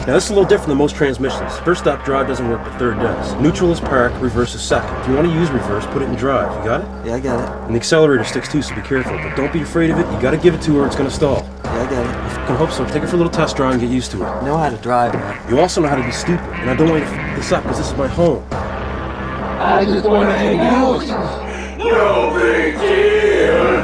Now this is a little different than most transmissions. First up, drive doesn't work, but third does. Neutral is park, reverse is second. If you want to use reverse, put it in drive. You got it? Yeah, I got it. And the accelerator sticks too, so be careful. But don't be afraid of it. You gotta give it to her, it's gonna stall. Yeah, I got it. I can hope so. Take it for a little test drive and get used to it. I know how to drive, man. You also know how to be stupid. And I don't want you to f this up, because this is my home. I just want to hang out. No big deal.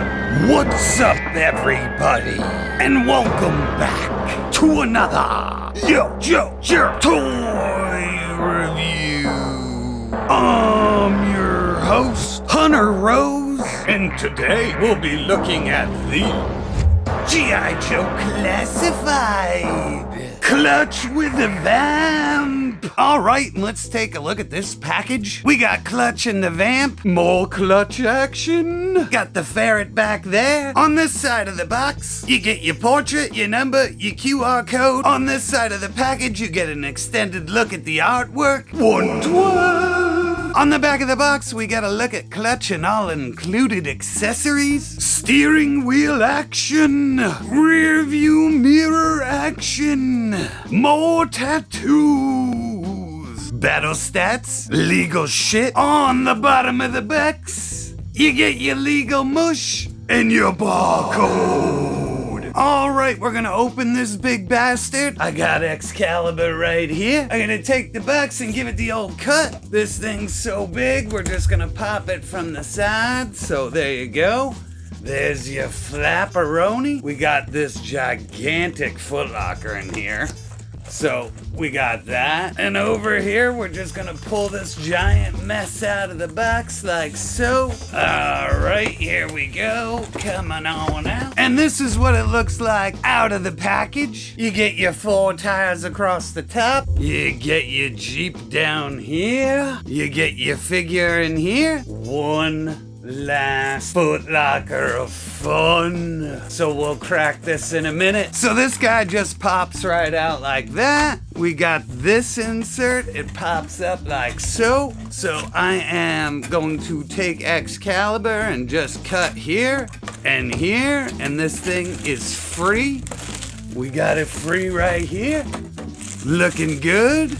What's up, everybody? And welcome back to another YoJoeJerk toy review. I'm your host, Hunter Rose, and today we'll be looking at the Joe Classified Clutch with the Vamp. Alright, let's take a look at this package. We got clutch in the vamp, more clutch action. Got the ferret back there. On this side of the box, you get your portrait, your number, your QR code. On this side of the package, you get an extended look at the artwork. 112. On the back of the box, we got a look at clutch and all included accessories. Steering wheel action. Rear view mirror action. More tattoos. Battle stats. Legal shit. On the bottom of the box, you get your legal mush and your barcode. Alright, we're gonna open this big bastard. I got Excalibur right here. I'm gonna take the box and give it the old cut. This thing's so big, we're just gonna pop it from the side. So there you go. There's your flapperoni. We got this gigantic footlocker in here. So we got that. And over here, we're just gonna pull this giant mess out of the box like so. All right, here we go. Coming on out. And this is what it looks like out of the package. You get your 4 tires across the top. You get your Jeep down here. You get your figure in here. One last footlocker of fun. So we'll crack this in a minute. So this guy just pops right out like that. We got this insert. It pops up like so. So I am going to take Excalibur and just cut here and here. And this thing is free. We got it free right here. Looking good.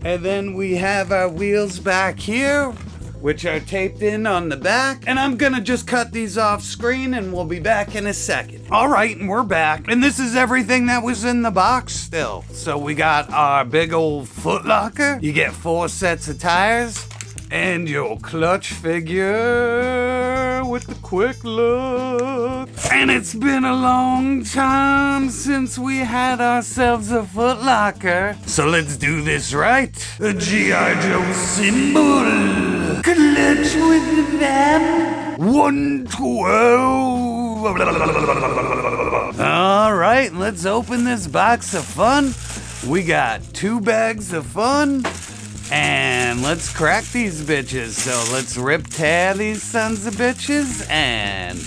And then we have our wheels back here, which are taped in on the back. And I'm gonna just cut these off screen and we'll be back in a second. All right, and we're back. And this is everything that was in the box still. So we got our big old footlocker. You get 4 sets of tires and your clutch figure with the quick look. And it's been a long time since we had ourselves a footlocker. So let's do this right. A G.I. Joe symbol. Clutch with the vamp. 112. All right, let's open this box of fun. We got 2 bags of fun. And let's crack these bitches. So let's tear these sons of bitches. And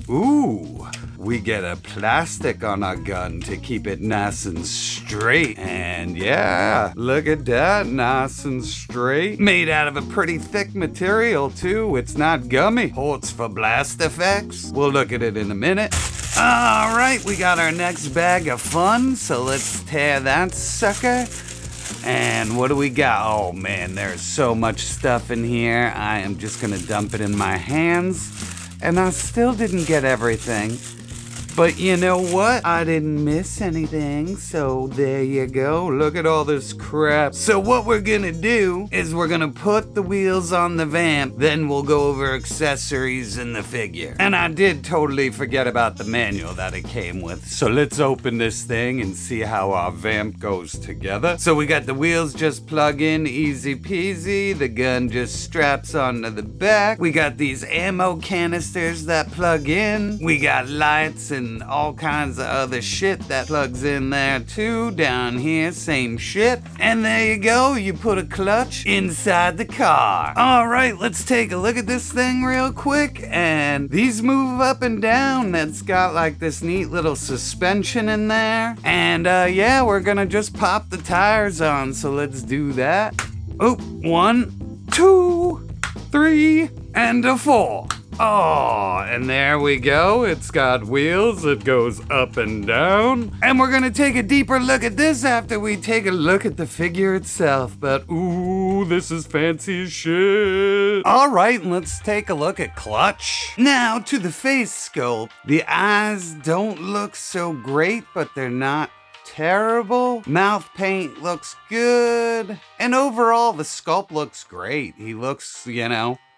ooh, we get a plastic on our gun to keep it nice and straight. And yeah, look at that, nice and straight. Made out of a pretty thick material too. It's not gummy. Ports for blast effects. We'll look at it in a minute. All right, we got our next bag of fun. So let's tear that sucker. And what do we got? Oh man, there's so much stuff in here. I am just gonna dump it in my hands. And I still didn't get everything. But you know what? I didn't miss anything, so there you go. Look at all this crap. So what we're gonna do is we're gonna put the wheels on the vamp, then we'll go over accessories in the figure. And I did totally forget about the manual that it came with. So let's open this thing and see how our vamp goes together. So we got the wheels just plug in, easy peasy. The gun just straps onto the back. We got these ammo canisters that plug in. We got lights and all kinds of other shit that plugs in there too. Down here, same shit. And there you go, you put a clutch inside the car. All right, let's take a look at this thing real quick. And these move up and down. That's got like this neat little suspension in there. And yeah, we're gonna just pop the tires on. So let's do that. Oh, 1, 2, 3, and a 4. Oh, and there we go. It's got wheels. It goes up and down. And we're gonna take a deeper look at this after we take a look at the figure itself. But ooh, this is fancy as shit. All right, let's take a look at Clutch. Now to the face sculpt. The eyes don't look so great, but they're not terrible. Mouth paint looks good. And overall, the sculpt looks great. He looks,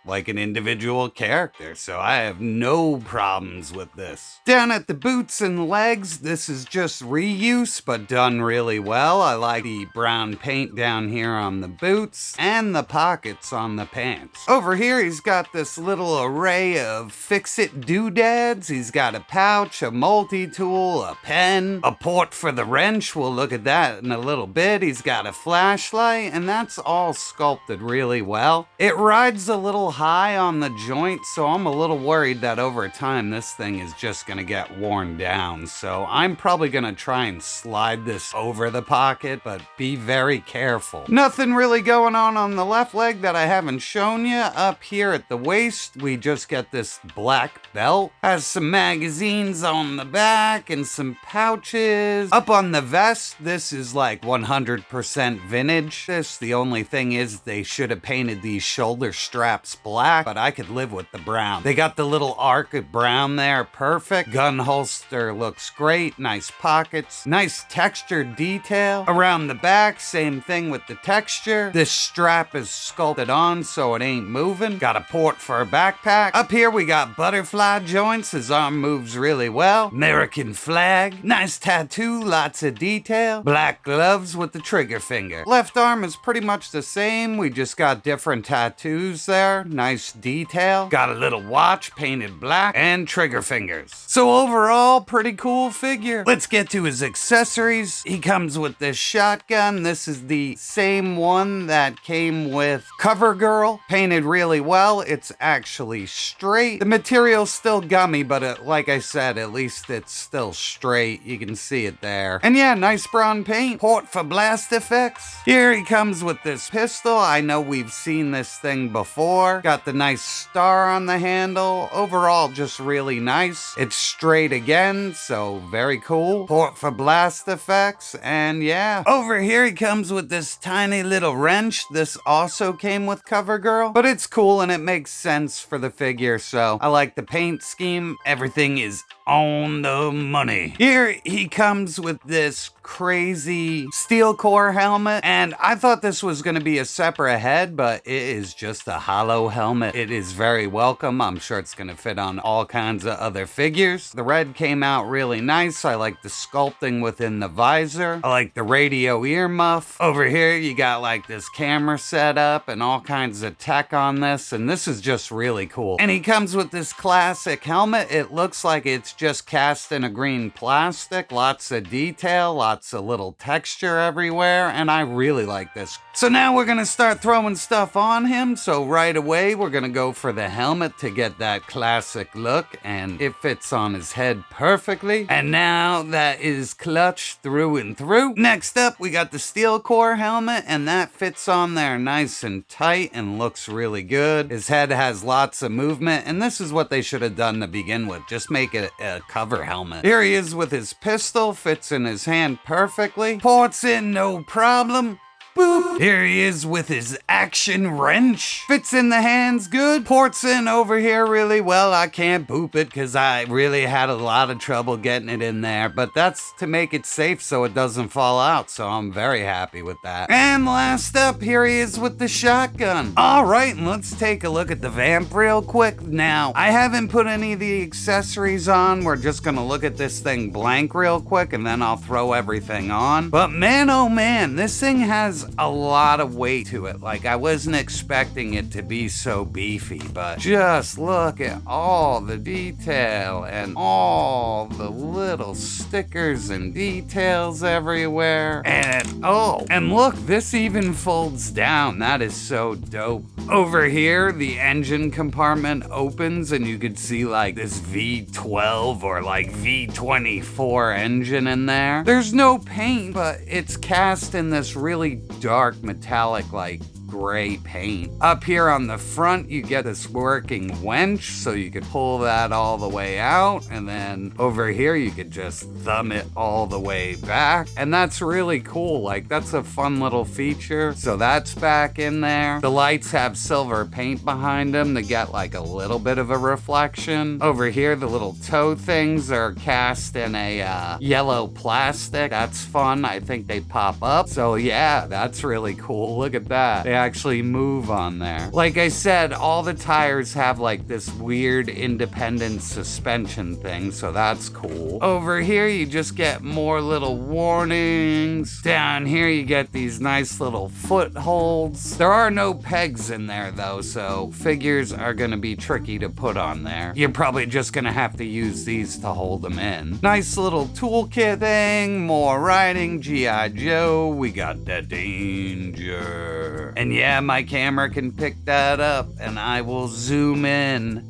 like an individual character, so I have no problems with this. Down at the boots and legs, this is just reuse, but done really well. I like the brown paint down here on the boots and the pockets on the pants. Over here, he's got this little array of fix-it doodads. He's got a pouch, a multi-tool, a pen, a port for the wrench. We'll look at that in a little bit. He's got a flashlight, and that's all sculpted really well. It rides a little high on the joint, so I'm a little worried that over time this thing is just gonna get worn down. So I'm probably gonna try and slide this over the pocket, but be very careful. Nothing really going on the left leg that I haven't shown you. Up here at the waist, we just get this black belt. Has some magazines on the back and some pouches. Up on the vest, this is like 100% vintage. The only thing is they should have painted these shoulder straps black, but I could live with the brown. They got the little arc of brown there, perfect. Gun holster looks great, nice pockets, nice textured detail. Around the back, same thing with the texture. This strap is sculpted on so it ain't moving. Got a port for a backpack. Up here we got butterfly joints, his arm moves really well. American flag, nice tattoo, lots of detail. Black gloves with the trigger finger. Left arm is pretty much the same, we just got different tattoos there. Nice detail. Got a little watch painted black and trigger fingers. So overall, pretty cool figure. Let's get to his accessories. He comes with this shotgun. This is the same one that came with CoverGirl. Painted really well. It's actually straight. The material's still gummy, but like I said, at least it's still straight. You can see it there. And yeah, nice brown paint. Port for blast effects. Here he comes with this pistol. I know we've seen this thing before. Got the nice star on the handle. Overall, just really nice. It's straight again, so very cool. Port for blast effects, and yeah. Over here, he comes with this tiny little wrench. This also came with CoverGirl, but it's cool and it makes sense for the figure, so I like the paint scheme. Everything is on the money. Here he comes with this crazy steel core helmet, and I thought this was going to be a separate head, but it is just a hollow helmet. It is very welcome. I'm sure it's going to fit on all kinds of other figures. The red came out really nice. I like the sculpting within the visor. I like the radio earmuff. Over here you got like this camera setup and all kinds of tech on this, and this is just really cool. And he comes with this classic helmet. It looks like it's just cast in a green plastic. Lots of detail, lots of little texture everywhere, and I really like this. So now we're gonna start throwing stuff on him. So right away we're gonna go for the helmet to get that classic look, and it fits on his head perfectly. And now that is Clutch through and through. Next up we got the steel core helmet, and that fits on there nice and tight and looks really good. His head has lots of movement, and this is what they should have done to begin with. Just make it a cover helmet. Here he is with his pistol, fits in his hand perfectly. Ports in no problem. Boop. Here he is with his action wrench. Fits in the hands good. Ports in over here really well. I can't boop it because I really had a lot of trouble getting it in there, but that's to make it safe so it doesn't fall out, so I'm very happy with that. And last up, here he is with the shotgun. All right, let's take a look at the vamp real quick. Now, I haven't put any of the accessories on. We're just gonna look at this thing blank real quick, and then I'll throw everything on. But man, oh man, this thing has a lot of weight to it. Like, I wasn't expecting it to be so beefy, but just look at all the detail and all the little stickers and details everywhere. And oh, and look, this even folds down. That is so dope. Over here, the engine compartment opens and you could see like this V12 or like V24 engine in there. There's no paint, but it's cast in this really dark metallic like great paint. Up here on the front, you get this working wench, so you could pull that all the way out, and then over here, you could just thumb it all the way back, and that's really cool. Like, that's a fun little feature. So that's back in there. The lights have silver paint behind them to get like a little bit of a reflection. Over here, the little toe things are cast in a yellow plastic. That's fun. I think they pop up. So yeah, that's really cool. Look at that. They actually move on there. Like I said, all the tires have like this weird independent suspension thing, so that's cool. Over here, you just get more little warnings. Down here, you get these nice little footholds. There are no pegs in there though, so figures are gonna be tricky to put on there. You're probably just gonna have to use these to hold them in. Nice little toolkit thing, more riding, G.I. Joe, we got the danger. And yeah, my camera can pick that up, and I will zoom in.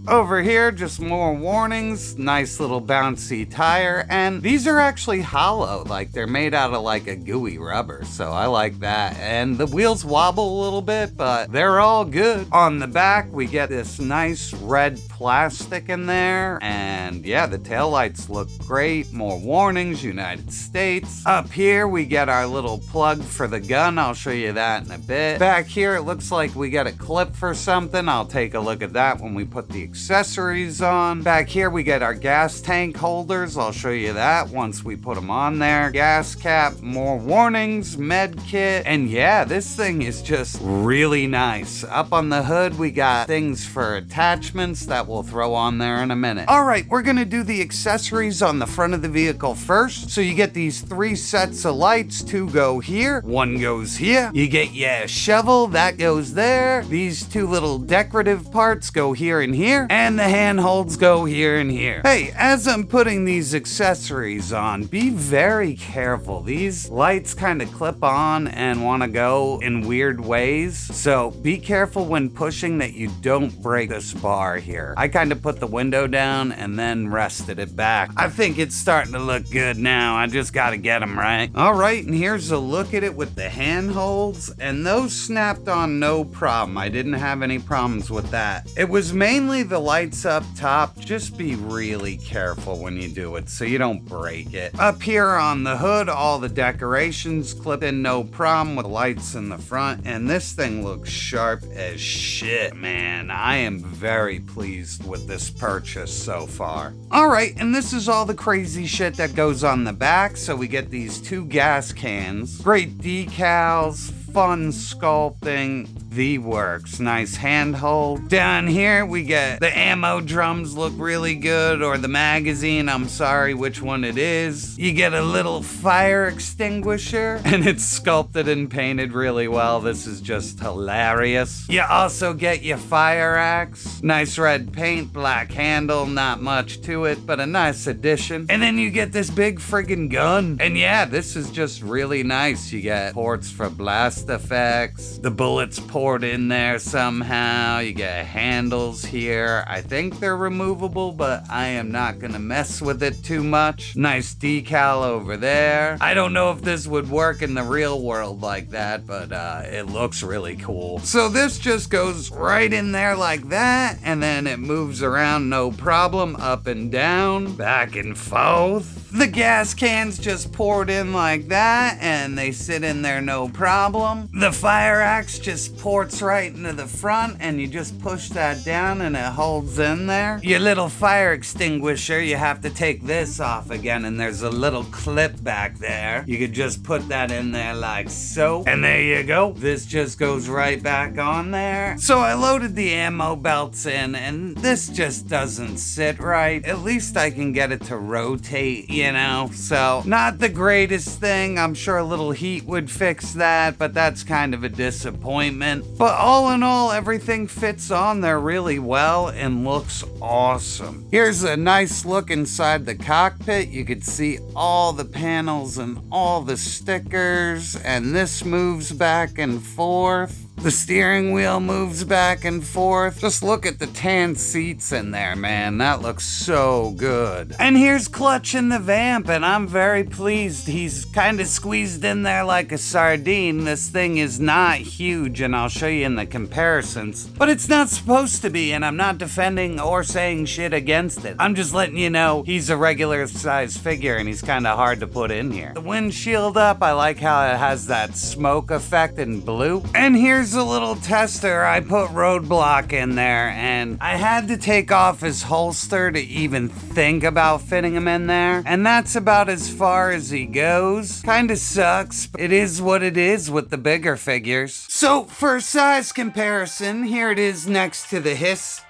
Over here, just more warnings, nice little bouncy tire, and these are actually hollow, like they're made out of like a gooey rubber, so I like that. And the wheels wobble a little bit, but they're all good. On the back, we get this nice red plastic in there, and yeah, the taillights look great. More warnings, United States. Up here, we get our little plug for the gun. I'll show you that in a bit. Back here, it looks like we get a clip for something. I'll take a look at that when we put the accessories on. Back here, we get our gas tank holders. I'll show you that once we put them on there. Gas cap, more warnings, med kit, and yeah, this thing is just really nice. Up on the hood, we got things for attachments that we'll throw on there in a minute. All right, we're gonna do the accessories on the front of the vehicle first. So you get these 3 sets of lights. 2 go here, 1 goes here. You get your shovel, that goes there. These 2 little decorative parts go here and here. And the handholds go here and here. Hey, as I'm putting these accessories on, be very careful. These lights kind of clip on and want to go in weird ways. So be careful when pushing that you don't break this bar here. I kind of put the window down and then rested it back. I think it's starting to look good now. I just got to get them right. All right, and here's a look at it with the handholds, and those snapped on no problem. I didn't have any problems with that. It was mainly the lights up top. Just be really careful when you do it so you don't break it. Up here on the hood, all the decorations clip in no problem with the lights in the front, and this thing looks sharp as shit, man. I am very pleased with this purchase so far. All right, and this is all the crazy shit that goes on the back. So we get these 2 gas cans, great decals, fun sculpting, the works. Nice handhold. Down here, we get the ammo drums look really good, or the magazine, I'm sorry which one it is. You get a little fire extinguisher, and it's sculpted and painted really well. This is just hilarious. You also get your fire axe. Nice red paint, black handle, not much to it, but a nice addition. And then you get this big friggin' gun. And yeah, this is just really nice. You get ports for blast effects, the bullets poured in there somehow. You get handles here. I think they're removable, but I am not gonna mess with it too much. Nice decal over there. I don't know if this would work in the real world like that, but it looks really cool. So this just goes right in there like that, and then it moves around no problem, up and down, back and forth. The gas cans just poured in like that, and they sit in there no problem. The fire axe just ports right into the front, and you just push that down and it holds in there. Your little fire extinguisher, you have to take this off again, and there's a little clip back there. You could just put that in there like so, and there you go. This just goes right back on there. So I loaded the ammo belts in, and this just doesn't sit right. At least I can get it to rotate, you know? So not the greatest thing. I'm sure a little heat would fix that, but that's kind of a disappointment. But all in all, everything fits on there really well and looks awesome. Here's a nice look inside the cockpit. You could see all the panels and all the stickers, and this moves back and forth. The steering wheel moves back and forth. Just look at the tan seats in there, man. That looks so good. And here's Clutch in the Vamp, and I'm very pleased. He's kind of squeezed in there like a sardine. This thing is not huge, and I'll show you in the comparisons. But it's not supposed to be, and I'm not defending or saying shit against it. I'm just letting you know he's a regular size figure, and he's kind of hard to put in here. The windshield up, I like how it has that smoke effect in blue. And here's a little tester. I put Roadblock in there, and I had to take off his holster to even think about fitting him in there. And that's about as far as he goes. Kinda sucks, but it is what it is with the bigger figures. So for size comparison, here it is next to the Hiss.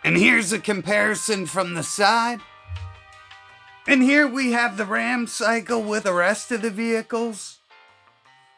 And here's a comparison from the side. And here we have the Ram cycle with the rest of the vehicles.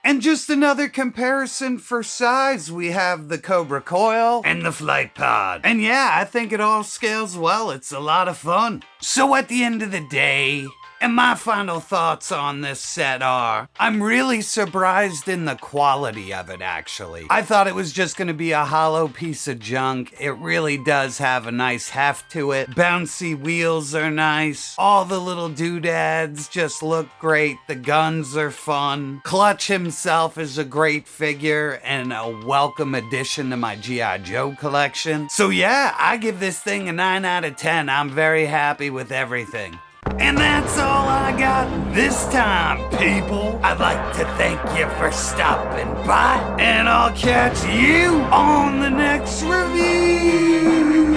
And just another comparison for size, we have the Cobra Coil and the Flight Pod. And yeah, I think it all scales well. It's a lot of fun. So at the end of the day, and my final thoughts on this set are, I'm really surprised in the quality of it, actually. I thought it was just gonna be a hollow piece of junk. It really does have a nice heft to it. Bouncy wheels are nice. All the little doodads just look great. The guns are fun. Clutch himself is a great figure and a welcome addition to my G.I. Joe collection. So yeah, I give this thing a 9 out of 10. I'm very happy with everything. And that's all I got this time, people. I'd like to thank you for stopping by, and I'll catch you on the next review.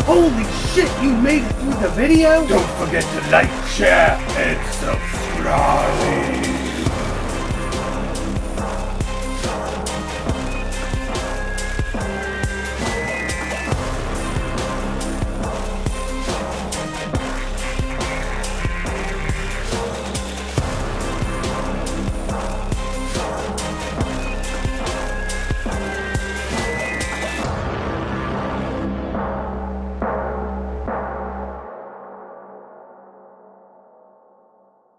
Holy shit, you made it through the video? Don't forget to like, share, and subscribe.